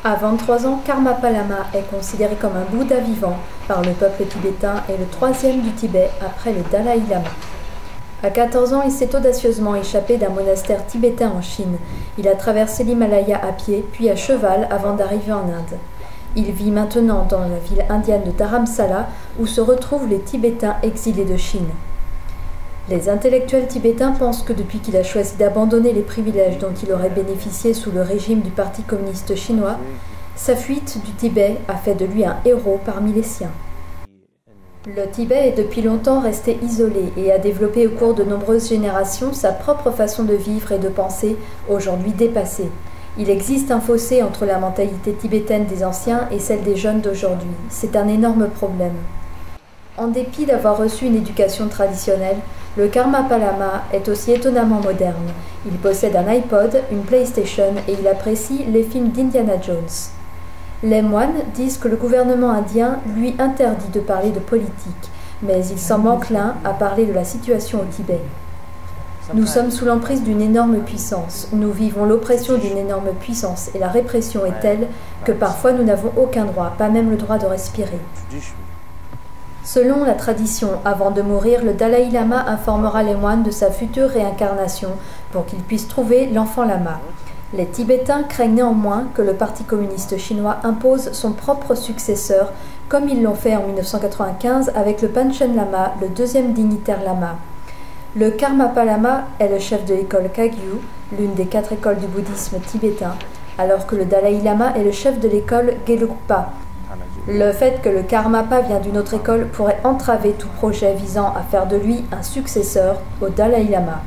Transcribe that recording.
À 23 ans, Karmapa Lama est considéré comme un Bouddha vivant par le peuple tibétain et le troisième du Tibet après le Dalai Lama. À 14 ans, il s'est audacieusement échappé d'un monastère tibétain en Chine. Il a traversé l'Himalaya à pied, puis à cheval avant d'arriver en Inde. Il vit maintenant dans la ville indienne de Dharamsala où se retrouvent les Tibétains exilés de Chine. Les intellectuels tibétains pensent que depuis qu'il a choisi d'abandonner les privilèges dont il aurait bénéficié sous le régime du Parti communiste chinois, sa fuite du Tibet a fait de lui un héros parmi les siens. Le Tibet est depuis longtemps resté isolé et a développé au cours de nombreuses générations sa propre façon de vivre et de penser, aujourd'hui dépassée. Il existe un fossé entre la mentalité tibétaine des anciens et celle des jeunes d'aujourd'hui. C'est un énorme problème. En dépit d'avoir reçu une éducation traditionnelle, le Karmapa Lama est aussi étonnamment moderne. Il possède un iPod, une PlayStation et il apprécie les films d'Indiana Jones. Les moines disent que le gouvernement indien lui interdit de parler de politique, mais il semble enclin à parler de la situation au Tibet. Nous sommes sous l'emprise d'une énorme puissance, nous vivons l'oppression d'une énorme puissance et la répression est telle que parfois nous n'avons aucun droit, pas même le droit de respirer. Selon la tradition, avant de mourir, le Dalai Lama informera les moines de sa future réincarnation pour qu'ils puissent trouver l'enfant lama. Les Tibétains craignent néanmoins que le Parti communiste chinois impose son propre successeur, comme ils l'ont fait en 1995 avec le Panchen Lama, le deuxième dignitaire lama. Le Karmapa Lama est le chef de l'école Kagyu, l'une des 4 écoles du bouddhisme tibétain, alors que le Dalai Lama est le chef de l'école Gelugpa. Le fait que le Karmapa vient d'une autre école pourrait entraver tout projet visant à faire de lui un successeur au Dalai Lama.